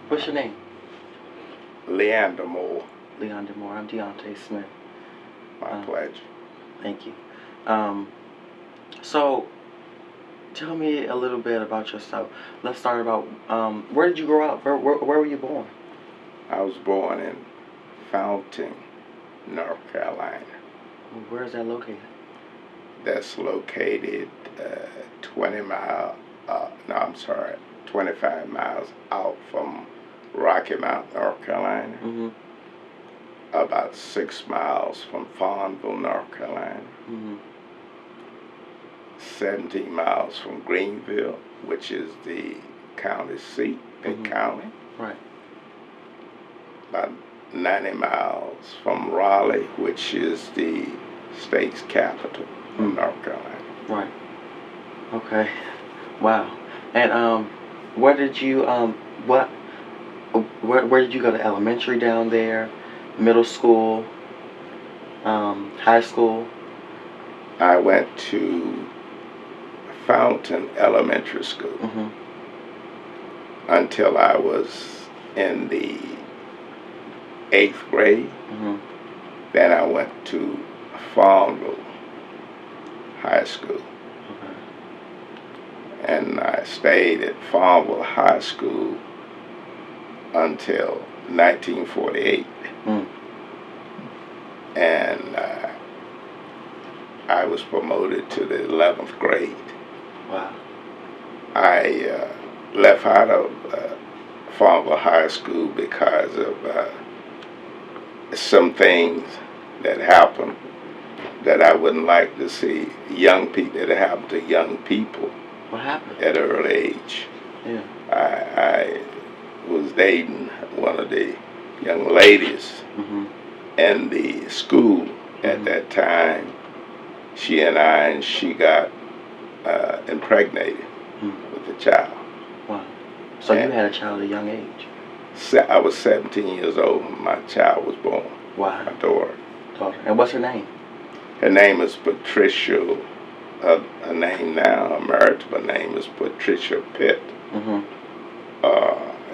What's your name? Leander Moore. Leander Moore. I'm Deontay Smith. My pleasure. Thank you. So, tell me a little bit about yourself. Let's start about where did you grow up? Where were you born? I was born in Fountain, North Carolina. Where is that located? That's located 25 miles out from Rocky Mount, North Carolina. Mm-hmm. About 6 miles from Farmville, North Carolina. Mm-hmm. 17 miles from Greenville, which is the county seat, Pitt County. Right. About 90 miles from Raleigh, which is the state's capital of North Carolina. Right. Okay. Wow. And where did you where did you go to elementary down there, middle school, high school? I went to Fountain Elementary School until I was in the 8th grade. Then I went to Farmville High School. And I stayed at Farmville High School until 1948. And I was promoted to the 11th grade. Wow. I left out of Farmville High School because of some things that happened that I wouldn't like to see young people, that happened to young people. What happened? At an early age. Yeah. I was dating one of the young ladies in the school at that time. She got impregnated with the child. Wow. So you had a child at a young age? I was 17 years old when my child was born. Wow. My daughter. And what's her name? Her name is Patricia. Her name now, her marriageable name is Patricia Pitt.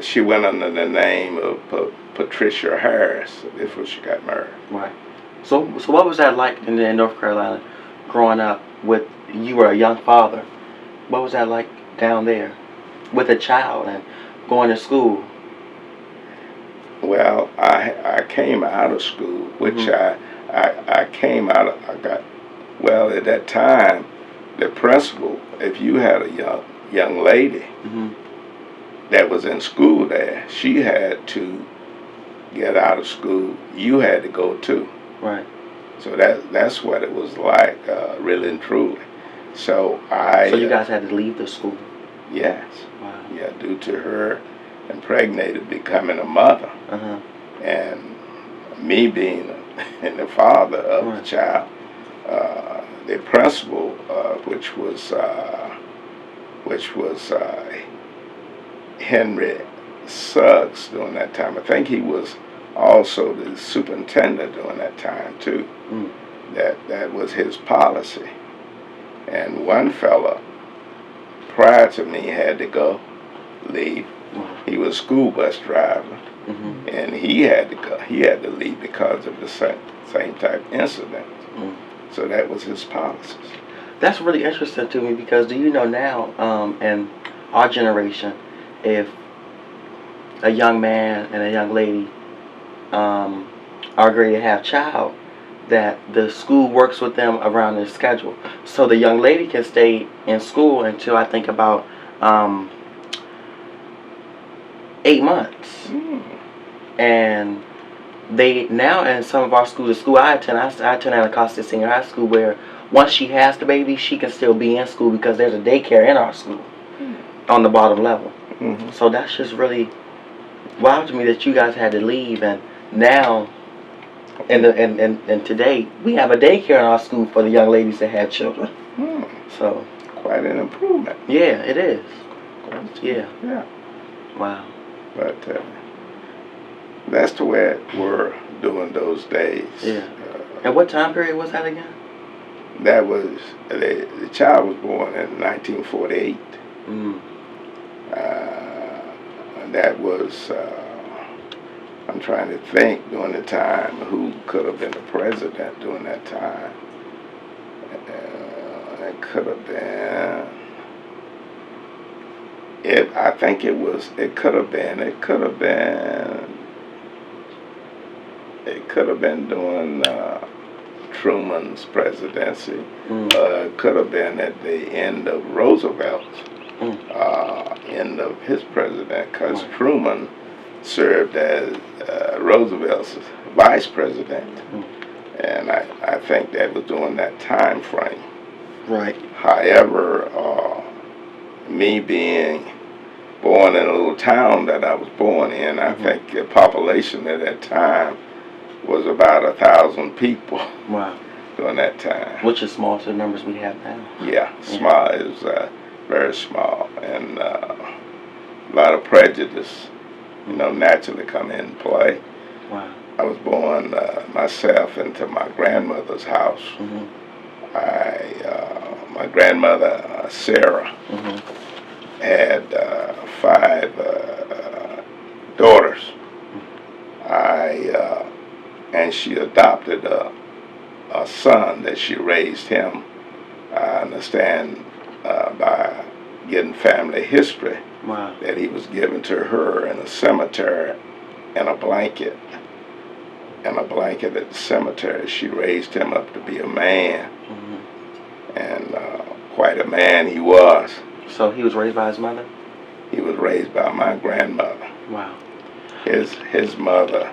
She went under the name of Patricia Harris before she got married. Right. So what was that like in North Carolina, growing up with, you were a young father. What was that like down there with a child and going to school? Well, I came out of school, which I came out of, well, at that time, the principal, if you had a young lady that was in school there, she had to get out of school. You had to go too. Right. So that's what it was like, really and truly. So you guys had to leave the school? Yes. Wow. Yeah, due to her impregnated, becoming a mother, and me being the father of the child. The principal, which was Henry Suggs during that time. I think he was also the superintendent during that time too. That was his policy. And one fella prior to me had to leave. He was a school bus driver, and he had to go. He had to leave because of the same type incident. So that was his policies. That's really interesting to me, because do you know now, in our generation, if a young man and a young lady are going to have a child, that the school works with them around their schedule. So the young lady can stay in school until, I think, about 8 months. And they now, in some of our schools, the school I attend Anacostia Senior High School, where once she has the baby, she can still be in school because there's a daycare in our school on the bottom level. So that's just really wild to me that you guys had to leave, and now and today we have a daycare in our school for the young ladies that have children. So quite an improvement. Yeah, it is. Yeah. Wow. But that's the way it were during those days. Yeah. And what time period was that again? That was, the child was born in 1948. that was, I'm trying to think during the time who could have been the president during that time. It could have been, I think it could have been, it could have been during Truman's presidency. It could have been at the end of Roosevelt's, end of his president, because Truman served as Roosevelt's vice president. And I think that was during that time frame. Right. However, me being born in a little town that I was born in, I think the population at that time was about 1,000 people. Wow. During that time. Which is small to the numbers we have now. Yeah, small. It was very small, and a lot of prejudice, naturally come in play. Wow. I was born myself into my grandmother's house. My grandmother, Sarah, had 5 daughters. And she adopted a son that she raised him, I understand, by getting family history. Wow. That he was given to her in a cemetery in a blanket. In a blanket at the cemetery. She raised him up to be a man. And quite a man he was. So he was raised by his mother? He was raised by my grandmother. Wow. His mother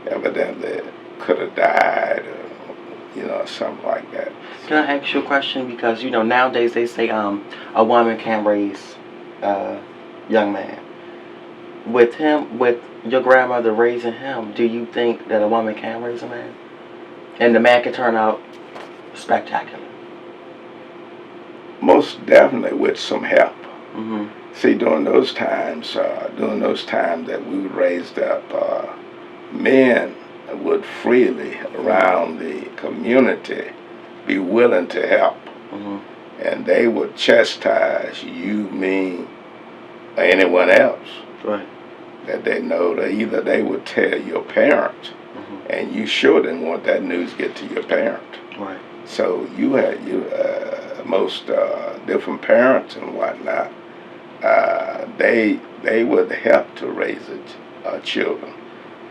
evidently could have died, or something like that. Can I ask you a question? Because nowadays they say a woman can't raise a young man. With your grandmother raising him, do you think that a woman can raise a man, and the man can turn out spectacular? Most definitely, with some help. See, during those times that we raised up, men would freely around the community be willing to help. And they would chastise you, me, or anyone else. Right. That they know that either they would tell your parents, and you sure didn't want that news get to your parent. Right. So you had most different parents and whatnot. They would help to raise children.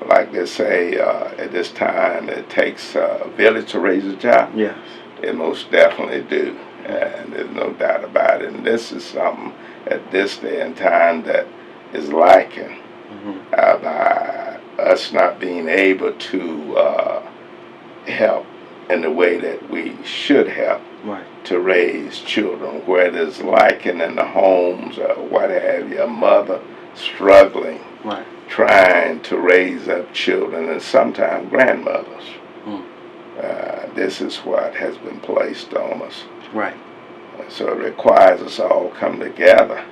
Like they say, at this time, it takes a village to raise a child. Yes. It most definitely do, and there's no doubt about it. And this is something at this day and time that is lacking by us not being able to help in the way that we should help to raise children, where it is lacking in the homes or what have you, a mother struggling, trying to raise up children, and sometimes grandmothers. This is what has been placed on us. Right. So it requires us all come together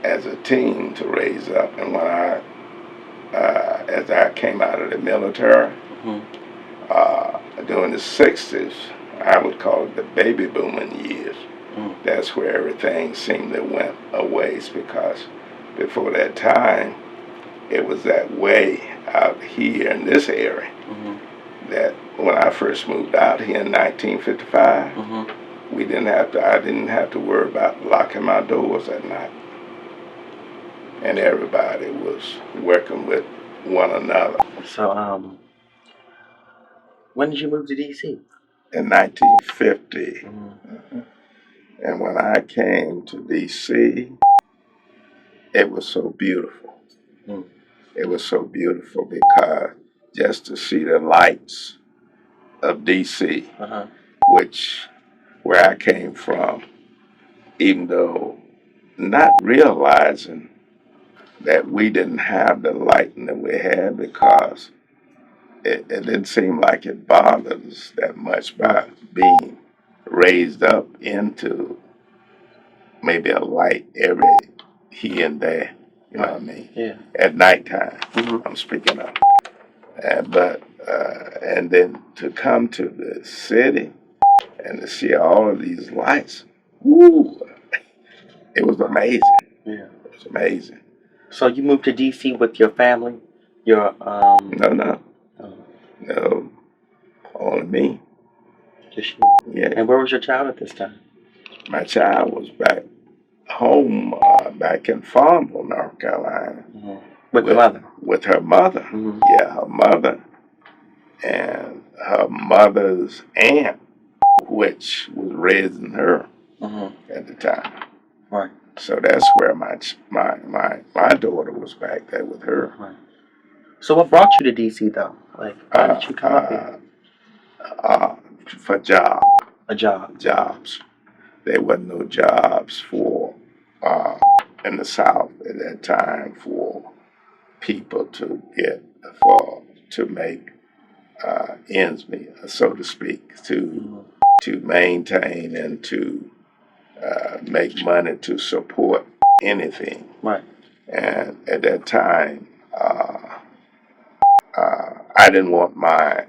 as a team to raise up. And when as I came out of the military, during the 60s, I would call it the baby booming years. That's where everything seemed to went a ways, because before that time, it was that way out here in this area that when I first moved out here in 1955, I didn't have to worry about locking my doors at night. And everybody was working with one another. So, when did you move to D.C.? In 1950. And when I came to D.C., it was so beautiful. It was so beautiful because just to see the lights of D.C., where I came from, even though not realizing that we didn't have the lighting that we had, because it didn't seem like it bothered us that much by being raised up into maybe a light every here and there. You know what I mean? Yeah. At nighttime, I'm speaking of. And then to come to the city and to see all of these lights, woo, it was amazing. Yeah. It was amazing. So you moved to D.C. with your family? Your No, oh, no, only me. just you. Yeah, And where was your child at this time? my child was back home, back in Farmville, North Carolina, Mm-hmm. With the with mother. her mother. Mm-hmm. Yeah, her mother and her mother's aunt, which was raising her Mm-hmm. at the time. Right. So that's where my daughter was back there with her. Right. So what brought you to D.C. though? Like, why Uh, did you come up here? uh, for A job. jobs. There wasn't no jobs for uh, in the South at that time for people to get for to make ends meet, so to speak, Mm-hmm. to maintain and to make money to support anything. Right. And at that time, I didn't want my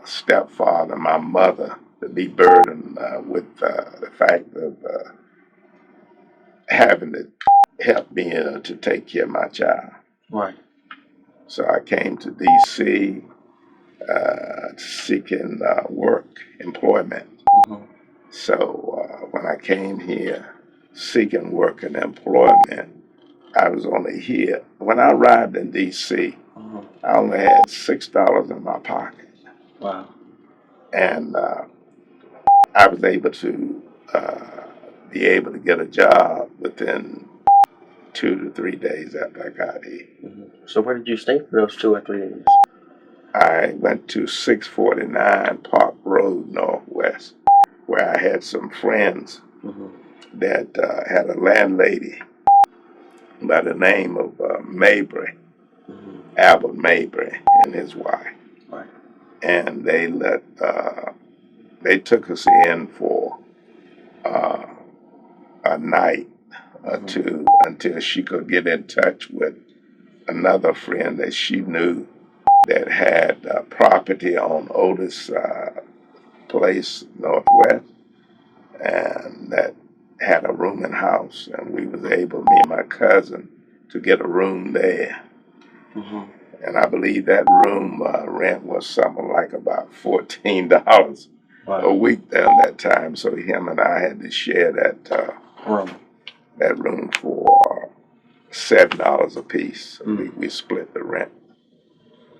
stepfather, my mother, to be burdened with the fact of having to help me to take care of my child. Right. So I came to D.C. Seeking work, employment. Mm-hmm. So when I came here seeking work and employment, I was only here. When I arrived in D.C., Mm-hmm. I only had $6 in my pocket, Wow. and I was able to be able to get a job within 2 to 3 days after I got here. Mm-hmm. So where did you stay for those 2 or 3 days? I went to 649 Park Road Northwest, where I had some friends Mm-hmm. that had a landlady by the name of Mabry, Mm-hmm. Albert Mabry, and his wife, Right. and they took us in for uh, a night or Mm-hmm. two until she could get in touch with another friend that she knew that had property on Otis Place Northwest, and that had a rooming house, and we was able, me and my cousin, to get a room there. Mm-hmm. And I believe that room rent was something like about $14 a Wow. week down that time. So him and I had to share Room. that room for $7 a piece. So Mm. we split the rent.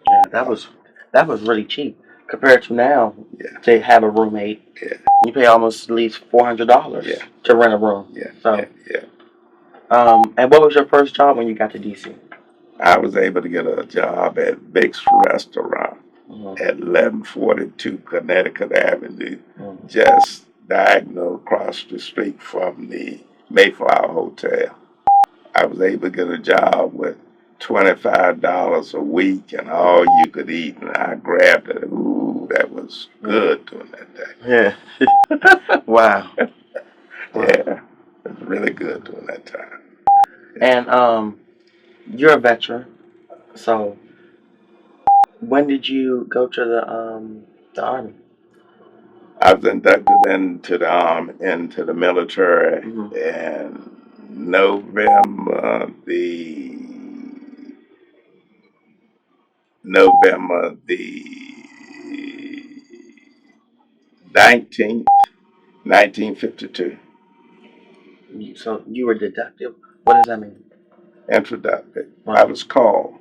Yeah, Uh, that was really cheap compared to now. yeah, To have a roommate, yeah, you pay almost at least $400 yeah, to rent a room. yeah, yeah, So, yeah. and what was your first job when you got to DC? I was able to get a job at Vic's Restaurant Mm-hmm. at 1142 Connecticut Avenue, Mm-hmm. just diagonal across the street from the Mayflower Hotel. I was able to get a job with $25 a week and all you could eat, and I grabbed it. Ooh, that was good doing that day. Yeah. Wow. Wow. Yeah, it was really good doing that time. And you're a veteran. So when did you go to the army? I was inducted into the military Mm-hmm. in November the 19th, 1952. So you were deductive. What does that mean? Introducted. I Wow. was called.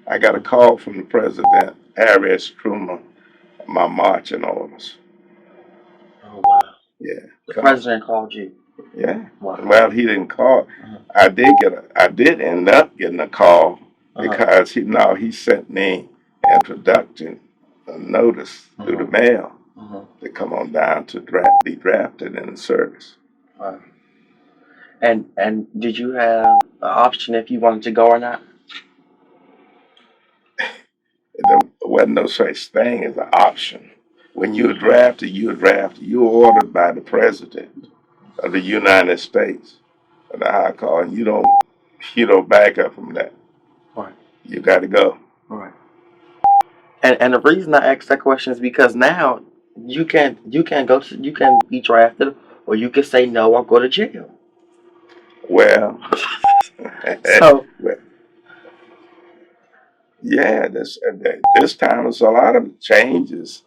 I got a call from the president, Harry Truman, my marching orders. Oh wow. Yeah, The come. president called you. Yeah. Wow. Well, he didn't call. Uh-huh. I did end up getting a call Uh-huh. because he sent me introduction a notice through the Uh-huh. mail Uh-huh. to come on down to be drafted in the service. Wow. And did you have an option if you wanted to go or not? There wasn't no such thing as an option. When you were drafted, you were drafted. You were ordered by the president of the United States, of the High Call, and you don't back up from that. Right. You got to go. Right. And the reason I asked that question is because now you can go to you can be drafted or you can say no or go to jail. Well, So well, Yeah, this time there's a lot of changes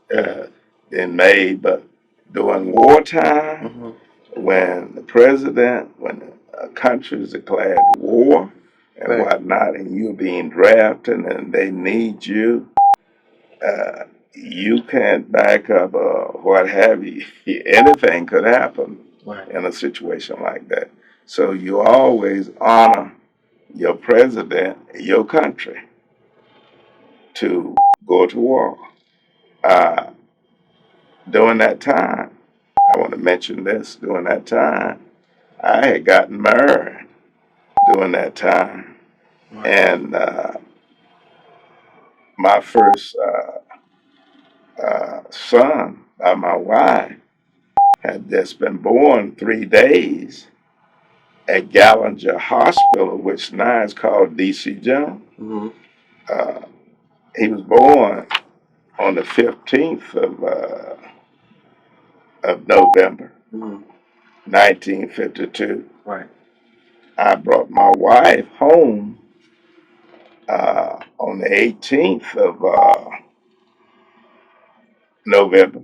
been made, but during wartime, Mm-hmm. when a countries declared war and Right. whatnot, and you're being drafted and they need you, uh, you can't back up or what have you. Anything could happen Right. in a situation like that. So you always honor your president, your country, to go to war. Uh, during that time, I want to mention this. During that time, I had gotten married during that time, Right. and my first son by my wife had just been born 3 days at Gallinger Hospital, which now is called DC General. Mm-hmm. Uh, he was born on the 15th of November, Mm-hmm. 1952. Right. I brought my wife home on the 18th of November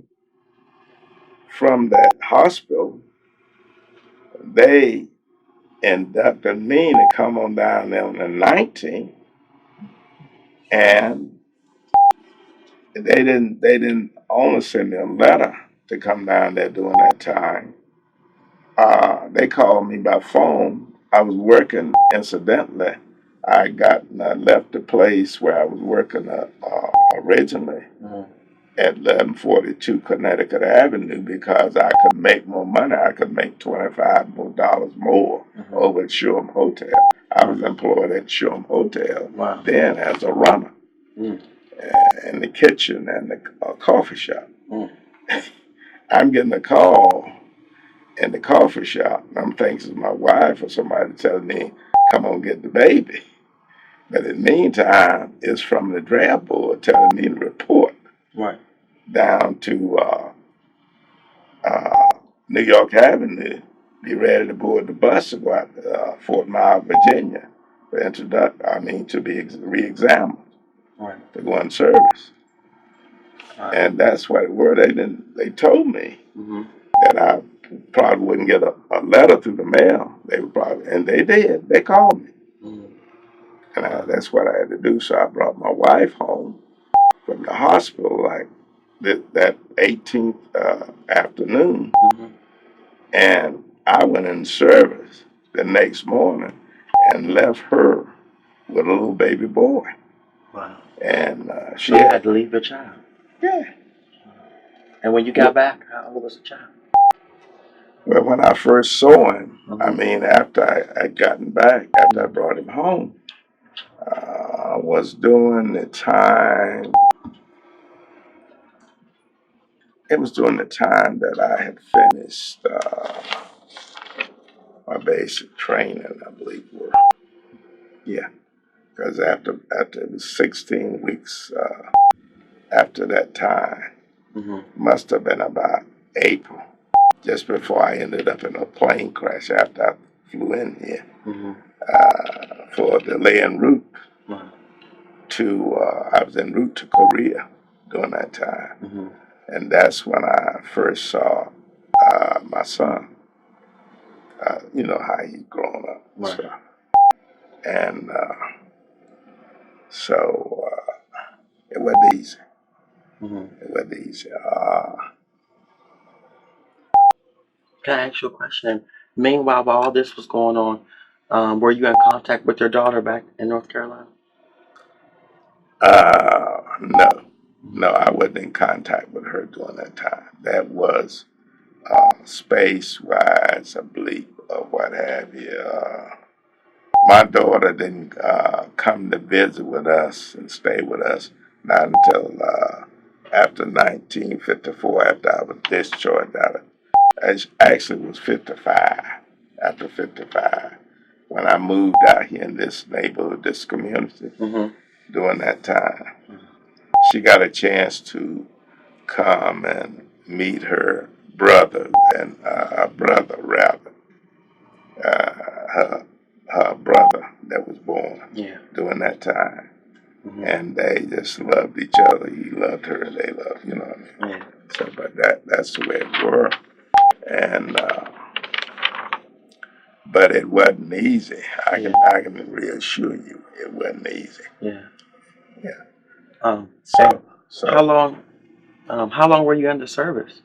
from that hospital. They inducted me to come on down there on the 19th, and they didn't only send me a letter to come down there during that time. They called me by phone. I was working incidentally. I got left the place where I was working originally Mm-hmm. at 1142 Connecticut Avenue because I could make more money. I could make $25 more Mm-hmm. over at Shoreham Hotel. I was employed at Shoreham Hotel Wow. then as a runner Mm. in the kitchen and the coffee shop. Mm. I'm getting a call in the coffee shop. I'm thinking it's my wife or somebody telling me, come on, get the baby. But in the meantime, it's from the draft board telling me to report Right. down to uh, New York Avenue, be ready to board the bus to go out to Fort Miles, Virginia, for to be re-examined, Right. to go in service. Right. And that's what it were. They told me Mm-hmm. that I probably wouldn't get a letter through the mail. They would probably, and they did. They called me, Mm-hmm. and Wow. that's what I had to do. So I brought my wife home from the hospital like that 18th afternoon, Mm-hmm. and I went in service the next morning and left her with a little baby boy. Wow. And she So you had, had to leave your child. yeah. And when you got back, how old was the child? Well, when I first saw him, I Mm-hmm. mean, after I'd gotten back, after I Mm-hmm. brought him home, was during the time, it was during the time that I had finished my basic training, I believe. Yeah, because after it was 16 weeks after that time, Mm-hmm. must have been about April, just before I ended up in a plane crash after I flew in here Mm-hmm. for a delay en route Wow. I was en route to Korea during that time. Mm-hmm. And that's when I first saw my son. You know how he's grown up and Right. stuff. And so it wasn't easy. Mm-hmm. It wasn't easy. Can I ask you a question? Meanwhile, while all this was going on, were you in contact with your daughter back in North Carolina? No, no, I wasn't in contact with her during that time. That was space-wise, I believe, or what have you. My daughter didn't come to visit with us and stay with us not until after 1954, after I was discharged out of. I actually was 55. After 55, when I moved out here in this neighborhood, this community, Mm-hmm. during that time, she got a chance to come and meet her brother and brother rather, her brother that was born Yeah. during that time. and they just loved each other. He loved her, and they loved, you know what I mean? Yeah. So, but that's the way it were, and but it wasn't easy. I can reassure you, it wasn't easy. Yeah. Yeah. And So how long? How long were you in the service?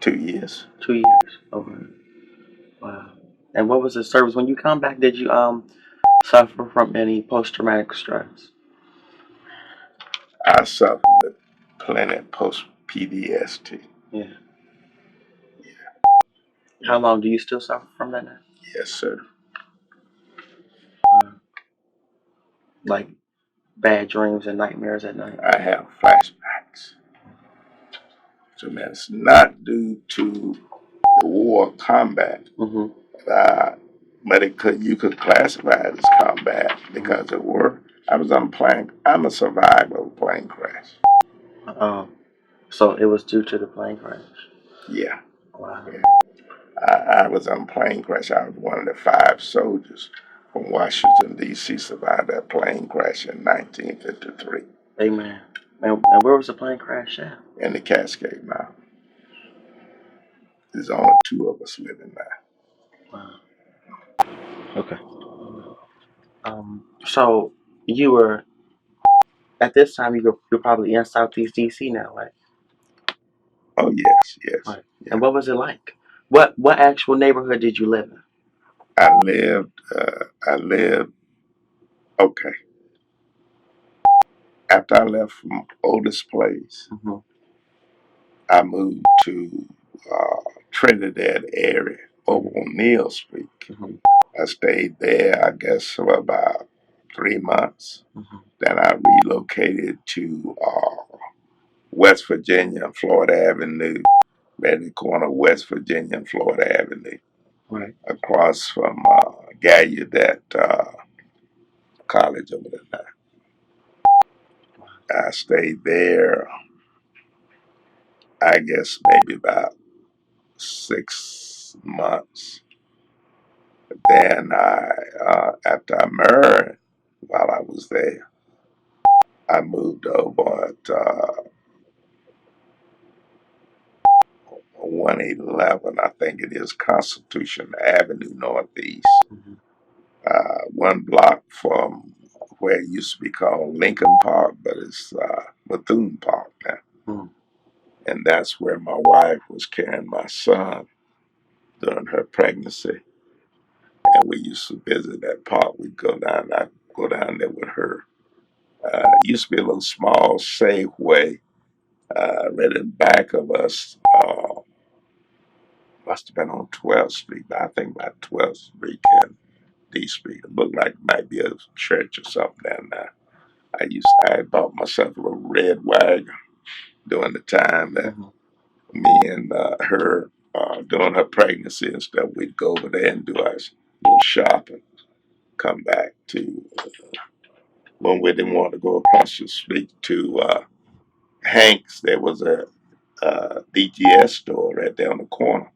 2 years. 2 years. Okay. Wow. And what was the service when you come back? Did you suffer from any post traumatic stress? I suffered with plenty post PTSD. Yeah. How long do you still suffer from that now? Yes, sir. Uh, like bad dreams and nightmares at night. I have flashbacks. So that's not due to the war combat, Mhm. uh, but you could classify it as combat Mhm. because it were. I was on a plane. I'm a survivor of a plane crash. Um. So it was due to the plane crash. Yeah, Wow. yeah. I was on a plane crash. I was one of the 5 soldiers from Washington D.C. survived that plane crash in 1953 Amen. And where was the plane crash at? in the Cascade Mountains. There's only 2 of us living now. Wow. Okay. So you were at this time you're probably in Southeast DC now, right? Oh yes, yes, Right. And yeah. what was it like? What actual neighborhood did you live in? I lived. I lived. Okay. After I left from Otis Place, Mhm. I moved to Trinidad area over Mhm. on Neal Street. Mhm. I stayed there, I guess, for about 3 months. Mhm. Then I relocated to West Virginia and Florida Avenue, right at the corner of West Virginia and Florida Avenue, Right. across from Gallaudet College over there. I stayed there, I guess, maybe about 6 months. Then after I married, while I was there, I moved over at 111, I think it is, Constitution Avenue Northeast, Mhm. 1 block from where it used to be called Lincoln Park, but it's Bethune Park now. Mhm. And that's where my wife was carrying my son during her pregnancy. And we used to visit that park. We'd I'd go down there with her. It used to be a little small Safeway right in back of us. Must have been on 12th Street. I think about 12th Street and D Street. It looked like it might be a church or something down there. I bought myself a little red wagon during the time that Mhm. me and her, during her pregnancy and stuff, we'd go over there and do our little shopping, come back to, when we didn't want to go across the street to Hanks. There was a DGS store right there on the corner,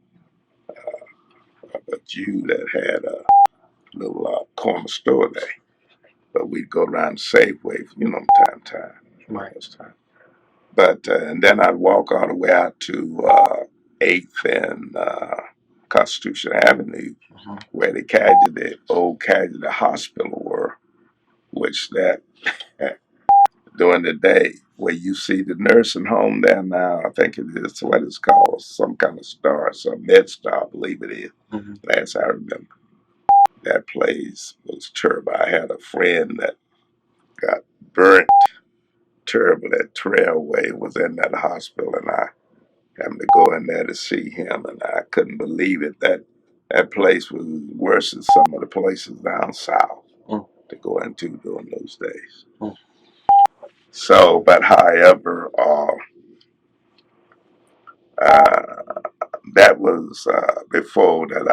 a Jew that had a little corner store there. But we'd go around Safeway, time to time, Right. most time. But and then I'd walk all the way out to 8th and Constitution Avenue, Mhm. where the old casualty hospital were, which that during the day, where you see the nursing home there now, I think it is what it's called, some kind of star, some med star, I believe it is. Mhm. Last I remember, that place was terrible. I had a friend that got burnt terrible. That Trailway was in that hospital, and I happened to go in there to see him, and I couldn't believe it. That place was worse than some of the places down south Mm. to go into during those days. Mm. So, but however, that was before that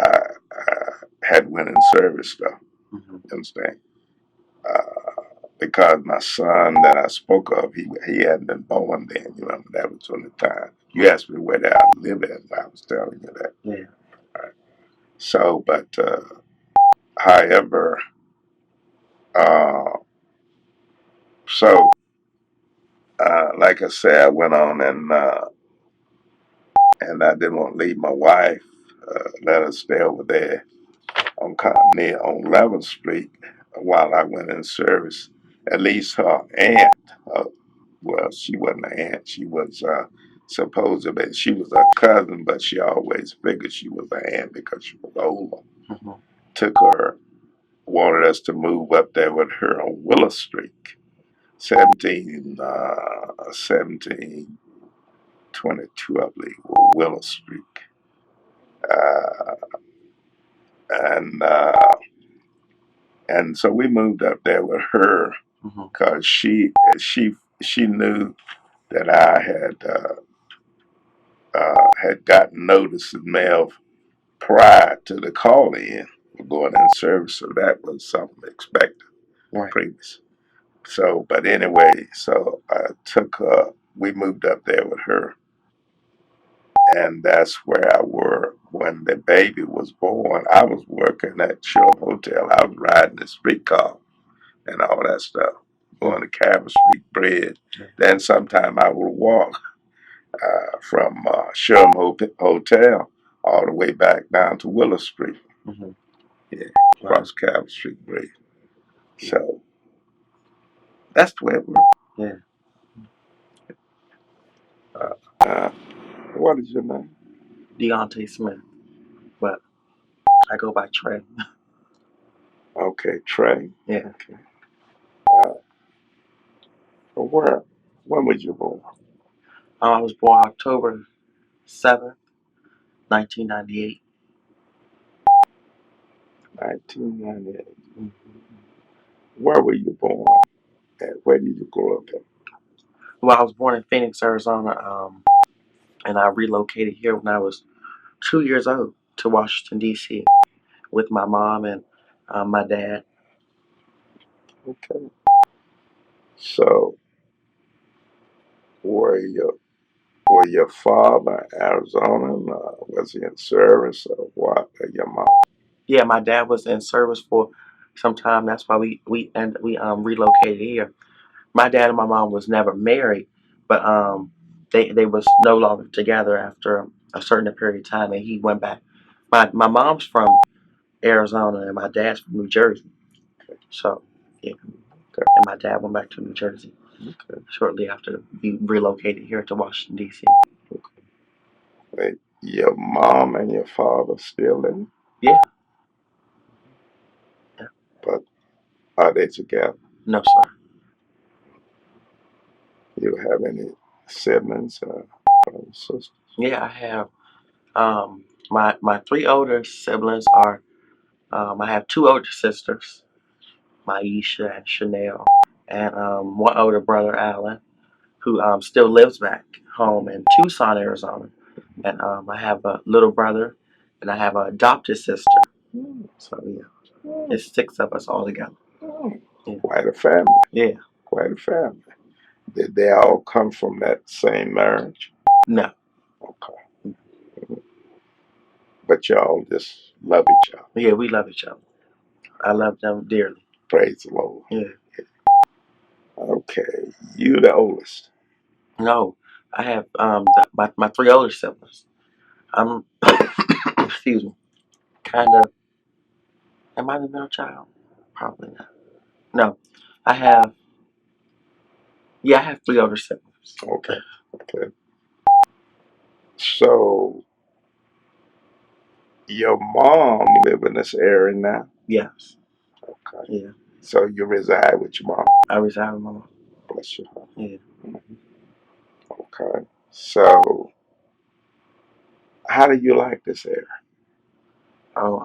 I had went in service, though. Mhm. You understand? Because my son that I spoke of, he hadn't been born then. That was during the time. You Mm. asked me where did I live at, and I was telling you that. Yeah. Right. So, but however, uh, so like I said, I went on and I didn't want to leave my wife. Let her stay over there on near on 11th Street while I went in service. At least her aunt, well, she wasn't an aunt. She was supposedly she was a cousin, but she always figured she was an aunt because she was older. Mm-hmm. Took her, wanted us to move up there with her on Willow Street, 1722, I believe, Willow Street. Uh, and and so we moved up there with her because she knew that I had gotten notice in mail prior to the call in for going in service, so that was something expected previous. So, but anyway, so I took we moved up there with her, and that's where I worked. When the baby was born, I was working at Sherman Hotel. I was riding the streetcar and all that stuff, going to Cabot Street Bridge. Then sometime I would walk from Sherman Hotel all the way back down to Willow Street. Mm-hmm. Yeah, across Cabot Street Bridge. So that's the way it worked. Yeah. What is your name? Deontay Smith, but I go by Trey. Okay, Trey. Yeah. Okay. When was you born? I was born October 7th, 1998. 1998. Mm-hmm. Where were you born? And where did you grow up at? Well, I was born in Phoenix, Arizona, and I relocated here when I was 2 years old to Washington, D.C. with my mom and my dad. Okay. So were your father Arizona? Was he in service or what? Or your mom? Yeah, my dad was in service for some time. That's why we relocated here. My dad and my mom was never married, but they was no longer together after a certain period of time, and he went back. My mom's from Arizona, and my dad's from New Jersey. So yeah, Okay. and my dad went back to New Jersey shortly after we relocated here to Washington, D.C. Okay. Wait, your mom and your father still living? Yeah. Yeah. But are they together? No, sir. You have any siblings or sisters? Yeah, I have my three older siblings are I have two older sisters, Maisha and Chanel, and one older brother, Alan, who still lives back home in Tucson, Arizona. And I have a little brother, and I have an adopted sister. So yeah, it's six of us all together. Yeah. Quite a family. Yeah. Quite a family. Did they all come from that same marriage? No. Okay. But y'all just love each other. Yeah, we love each other. I love them dearly. Praise the Lord. Yeah. Okay. You the oldest. No, I have my three older siblings. I'm excuse me, kind of. Am I the middle child? Probably not. No, I have. Yeah, I have three older siblings. Okay. Okay. So your mom live in this area now? Yes. Okay. Yeah. So you reside with your mom? I reside with my mom. Bless your heart. Yeah. Mhm. Okay. So how do you like this area? Oh,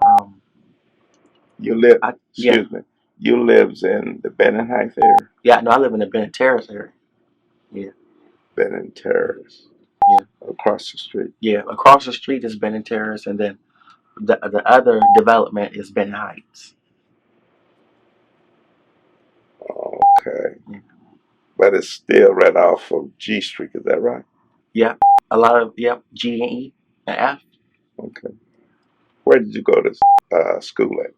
You live, yeah. excuse me, you lives in the Benton Heights area? Yeah, no, I live in the Bennett Terrace area. Yeah. Benton Terrace. Yeah. Across the street. Yeah. Across the street is Bennett Terrace, and then the other development is Bennett Heights. Okay. Yeah. But it's still right off of G Street, is that right? Yep. A lot of G and E and F. Okay. Where did you go to school at?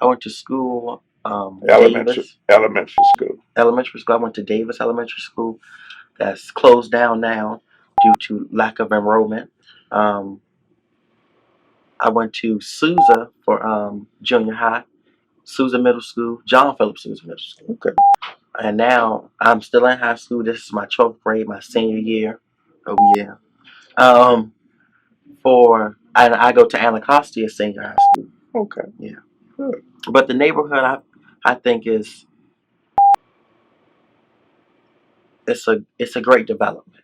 I went to school Elementary Davis elementary school. Elementary School. I went to Davis Elementary School. that's closed down now due to lack of enrollment. Um, I went to Sousa for junior high, Sousa Middle School, John Phillips Sousa Middle School. Okay. And now I'm still in high school. This is my 12th grade, my senior year. Oh yeah. Um, and I go to Anacostia Senior High School. Okay. Yeah. Good. But the neighborhood I think is it's a great development.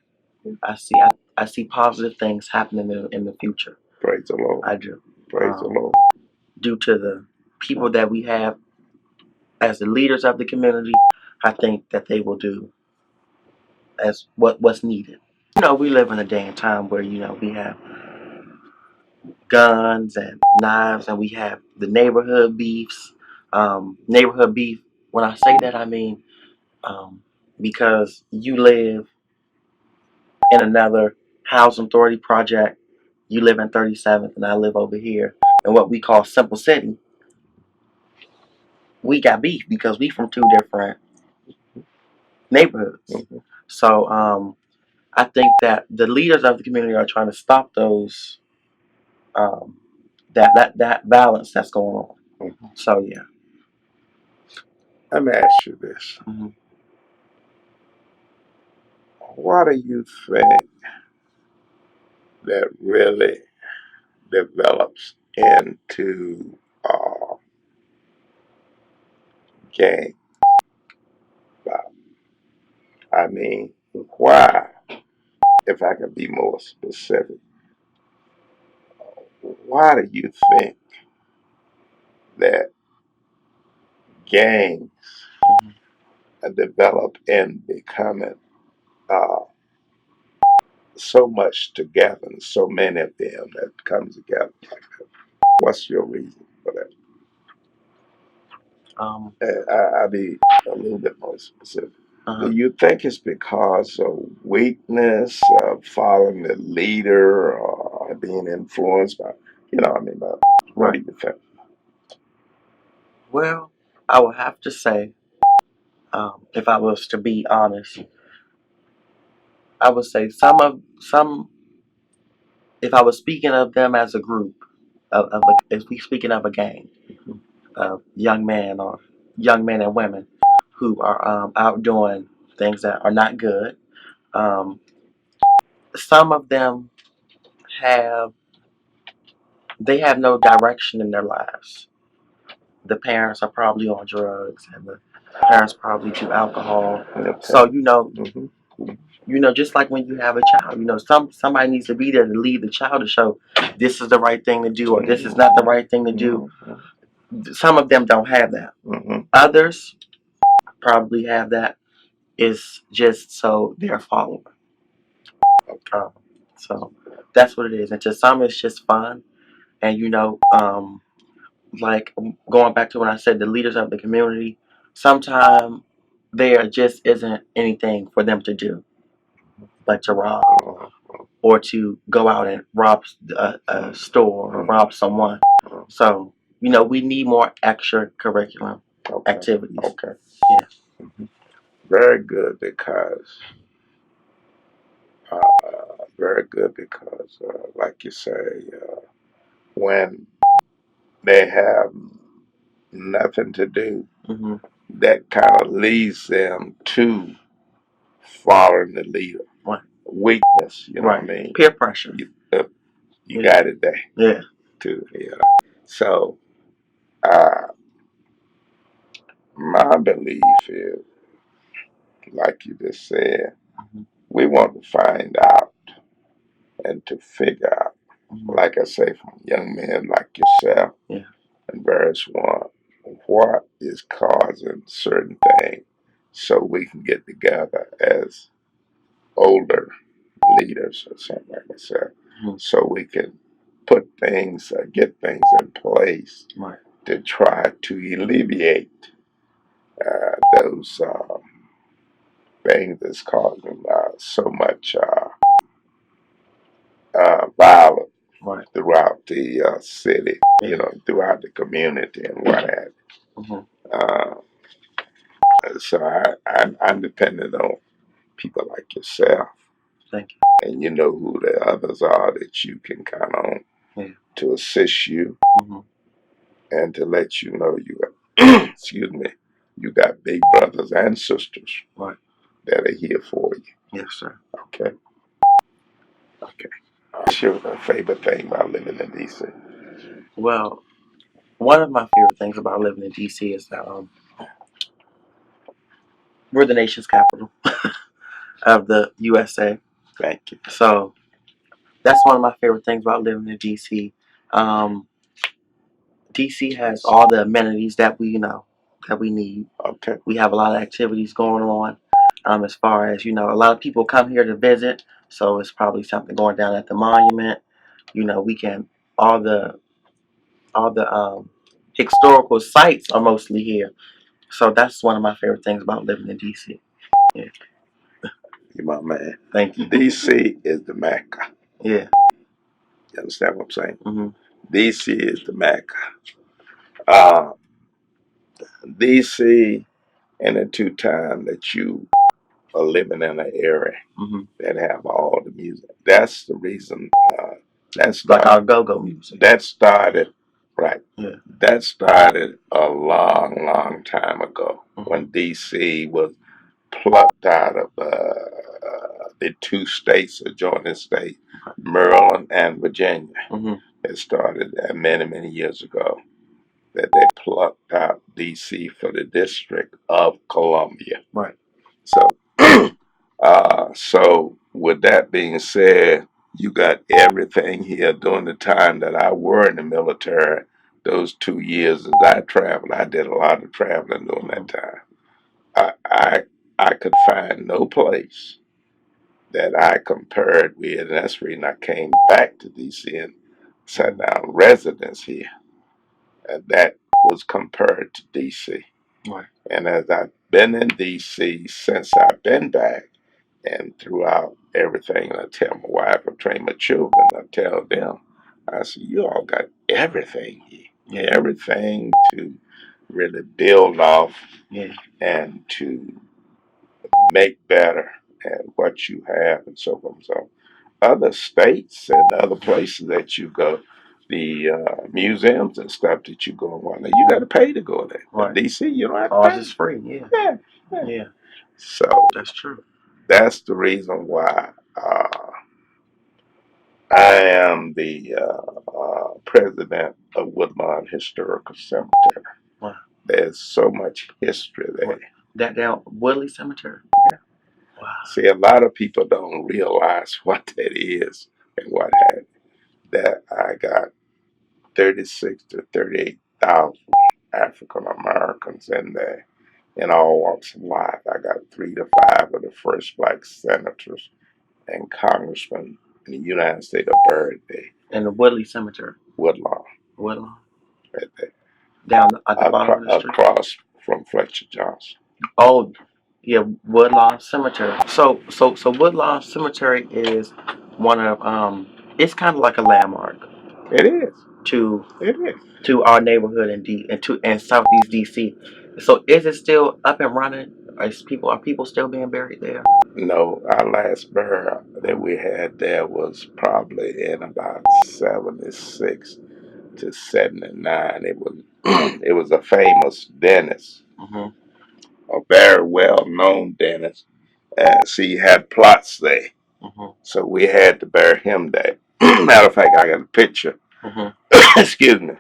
I see positive things happening in the future. Praise the Lord. I do. Praise the Lord. Due to the people that we have as the leaders of the community, I think that they will do as what's needed. You know, we live in a day and time where we have guns and knives, and we have the neighborhood beefs. Neighborhood beef. When I say that, I mean because you live in another housing authority project, you live in 37th, and I live over here in what we call Simple City. We got beef because we from two different neighborhoods. Mm-hmm. So I think that the leaders of the community are trying to stop those um, that balance that's going on. Mm-hmm. So yeah. Let me ask you this. Mm-hmm. What do you think that really develops into gang violence? I mean, why, if I can be more specific, why do you think that gangs develop and becoming uh, so much together and so many of them that come together like that? What's your reason for that? Um, I'll be a little bit more specific. Do uh, you think it's because of weakness, following the leader, or being influenced by, I mean, what do right. you think? Well, I would have to say, if I was to be honest, I would say some. If I was speaking of them as a group, if we speaking of a gang of young men and women who are out doing things that are not good, um, some of them have they have no direction in their lives. The parents are probably on drugs, and the parents probably do alcohol. Okay. So Hmm. just like when you have a child, somebody needs to be there to lead the child to show this is the right thing to do or this is not the right thing to do. Some of them don't have that. Hmm. Others probably have that. It's just so they're a follower. Um, so that's what it is. And to some, it's just fun. And like going back to when I said the leaders of the community, sometimes there just isn't anything for them to do but to rob or to go out and rob a store or rob someone. So we need more extra curriculum Okay. activities. Okay. Yeah. Very good because, uh, very good because, like you say, when they have nothing to do, Hmm. that kind of leads them to following the leader. Right. Weakness, you know what I Right. mean? Peer pressure. You Yeah. got it there Yeah. too. So, uh, my belief is, like you just said, Hmm. we want to find out and to figure out, Hmm. like I say, from young men like yourself Yeah. and various one, what is causing certain things so we can get together as older leaders or something like myself, Hmm. so we can put things, get things in place Right. to try to alleviate those things that's causing so much violence Right. throughout the city, Yeah. throughout the community and what have Hmm. you. So I'm dependent on people like yourself. Thank you. And you know who the others are that you can count on to assist you and to let you know you got, excuse me, you got big brothers and sisters that are here for you. Yes, sir. Okay. Okay. What's your favorite thing about living in D.C.? Well, one of my favorite things about living in D.C. is that we're the nation's capital of the USA. Thank you. So that's one of my favorite things about living in DC. DC has all the amenities that we need. Okay. We have a lot of activities going on. As far as a lot of people come here to visit, so it's probably something going down at the monument. We can all the historical sites are mostly here. So that's one of my favorite things about living in DC. Yeah. You're my man. Thank you. DC is the Mecca. Yeah. You understand what I'm saying? Mm-hmm. DC is the Mecca. Uh, DC, in the two time that you are living in an area that have all the music. That's the reason. That's like our go-go music. That started right. Yeah. That started a long, long time ago when DC was plucked out of the two states, adjoining states, Maryland and Virginia. It started many, many years ago that they plucked out D.C. for the District of Columbia. Right. So with that being said, you got everything here during the time that I were in the military. Those 2 years as I traveled, I did a lot of traveling during that time. I could find no place that I compared with, and that's the reason I came back to D.C. and sat down residence here. And that was compared to D.C. Right. And as I've been in D.C. since I've been back, and throughout everything, I tell my wife, I train my children, I tell them, I say, you all got everything here. Everything to really build off and to make better and what you have and so forth and so on. Other states and other places that you go, the museums and stuff that you go and whatnot, you got to pay to go there. Right. In D.C., you don't have to Ours pay. is free. Yeah. Yeah. So that's true. That's the reason why I am the president of Woodlawn Historical Cemetery. Wow. There's so much history there. What? That down Woodley Cemetery? Yeah. Wow. See, a lot of people don't realize what that is and what have you. That I got 36 to 38,000 African Americans in there in all walks of life. I got 3 to 5 of the first black senators and congressmen in the United States are buried there. In the Woodley Cemetery? Woodlawn. Woodlawn? Right there. Down at the bottom of the street? Across from Fletcher Johnson. Oh, yeah, Woodlawn Cemetery. So Woodlawn Cemetery is one of it's kind of like a landmark. It is. It is to our neighborhood in Southeast DC. So is it still up and running? Are people still being buried there? No, our last burial that we had there was probably in about 76 to 79. It was it was a famous dentist, a very well known dentist. See, he had plots there. So we had to bury him there. Matter of fact, I got a picture, excuse me,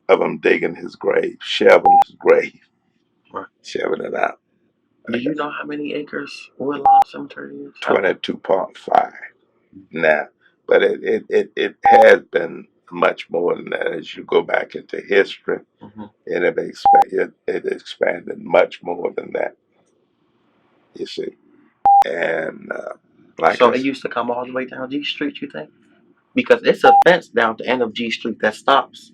of him digging his grave, shoving his grave, shoving it out. Do you know how many acres Woodlawn Cemetery is? 22.5 now. But it has been much more than that. As you go back into history, it expanded much more than that, you see. And so it used to come all the way down G Street, you think? Because it's a fence down at the end of G Street that stops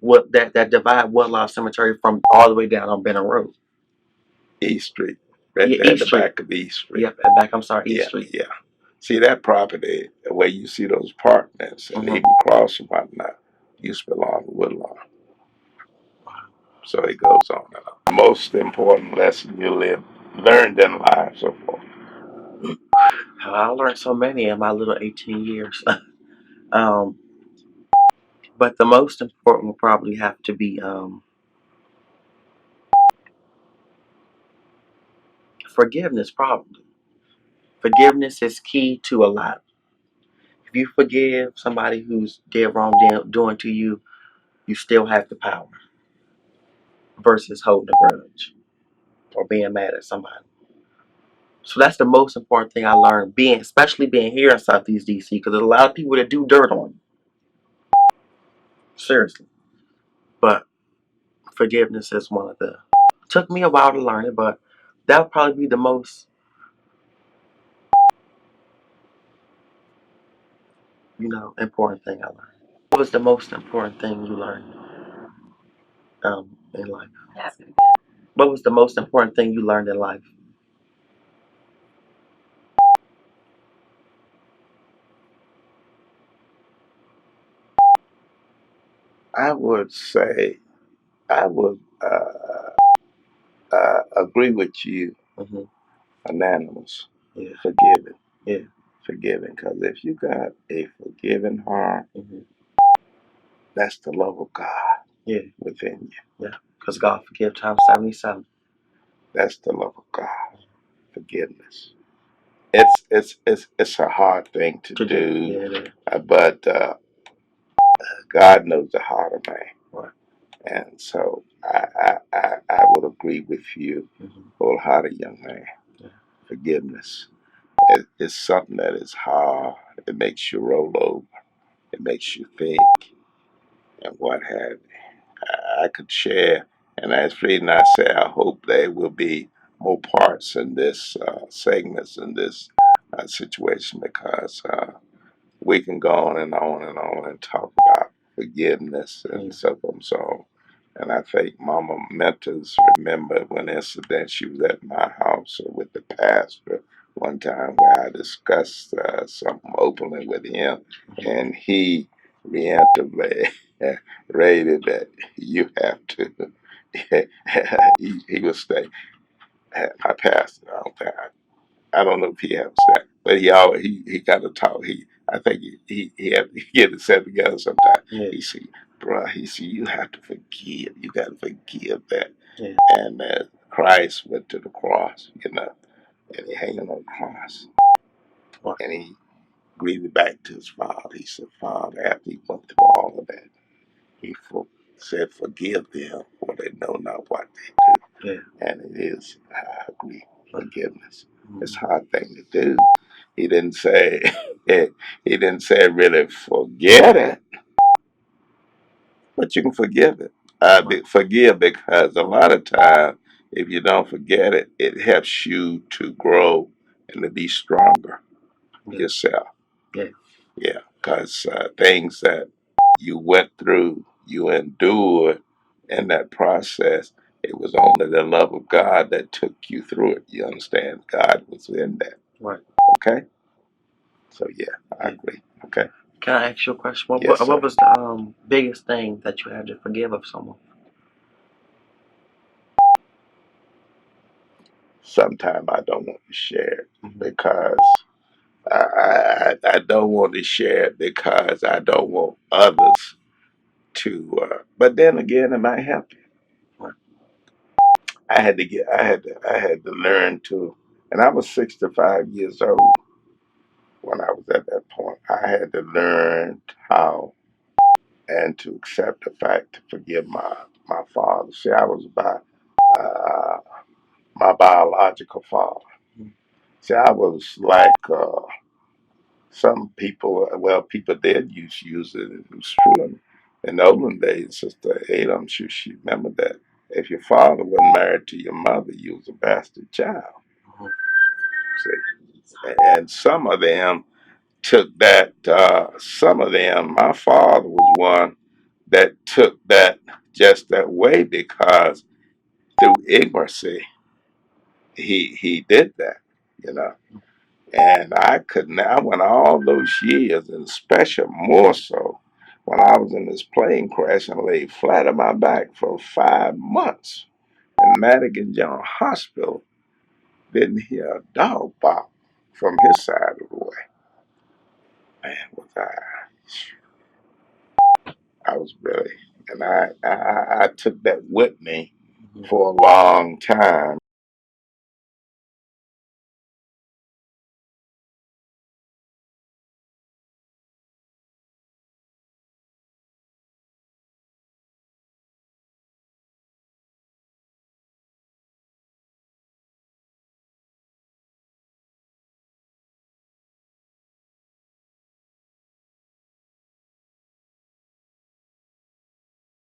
that divide Woodlawn Cemetery from all the way down on Benner Road. East Street. Right there at the back of East Street. Yep, at back, I'm sorry, East Street. Yeah. See that property, where you see those apartments and even cross and whatnot, used to belong to Woodlawn. So it goes on and on. The most important lesson you learned in life so far. I learned so many in my little 18 years. um, but the most important will probably have to be forgiveness. Probably forgiveness is key to a lot. If you forgive somebody who's did wrong doing to you, you still have the power versus holding a grudge or being mad at somebody. So that's the most important thing I learned, especially being here in Southeast DC, because there's a lot of people that do dirt on you. Seriously. But forgiveness is one of the. Took me a while to learn it, but that would probably be the most, important thing I learned. What was the most important thing you learned in life? Ask it again. What was the most important thing you learned in life? I would say I would agree with you, Mm-hmm. unanimous. Yeah. Forgiving, Yeah. forgiving. Because if you got a forgiving heart, Mm-hmm. that's the love of God, Yeah. within you. Yeah. Because God forgive times 77. That's the love of God. Forgiveness. It's a hard thing to do, Yeah. but God knows the heart of man, Right. and so I would agree with you, Mm-hmm. wholehearted, young man. Yeah. Forgiveness is something that is hard. It makes you roll over. It makes you think, and what have you. I could share, and as Fried and I say, I hope there will be more parts in this segments in this situation, because we can go on and on and on and talk about forgiveness and so on and so on. And I think Mama Mentos remember one incident. She was at my house with the pastor one time where I discussed something openly with him, and he reiterated rated that you have to. He was saying, my pastor, I don't know if he has that, but he got to talk. I think he had to get it set together sometime. Yeah. He said, bro, you have to forgive. You got to forgive that. Yeah. And Christ went to the cross, and he hanging on the cross, Right. and he breathed back to his father. He said, Father, after he went through all of that, he said, forgive them, for they know not what they do. Yeah. And it is, I agree, forgiveness. Mm-hmm. It's a hard thing to do. He didn't say he didn't say really forget it, but you can forgive it. Forgive, because a lot of times if you don't forget it, it helps you to grow and to be stronger yourself. Yeah. Yeah, because things that you went through, you endured in that process. It was only the love of God that took you through it. You understand? God was in that. Right. Okay? So, yeah, I agree. Okay? Can I ask you a question? Yes, What sir. was the biggest thing that you had to forgive of someone? Sometimes I don't want to share it, Mm-hmm. because I don't want to share it because I don't want others to. But then again, it might help you. Right. I had to learn to, and I was 65 years old when I was at that point. I had to learn how and to accept the fact to forgive my father. See, I was by uh, my biological father. Mm-hmm. See, I was like some people. Well, people did use it. It was true in the olden days. Sister Ada, I'm sure she remembered that. If your father wasn't married to your mother, you was a bastard child. Mm-hmm. See, and some of them took that. Some of them, my father was one that took that just that way, because through ignorancy he did that, you know. And I went all those years, and especially more so when I was in this plane crash and laid flat on my back for 5 months in Madigan General Hospital. Didn't hear a dog bark from his side of the way. Man, was I was really, and I took that with me for a long time.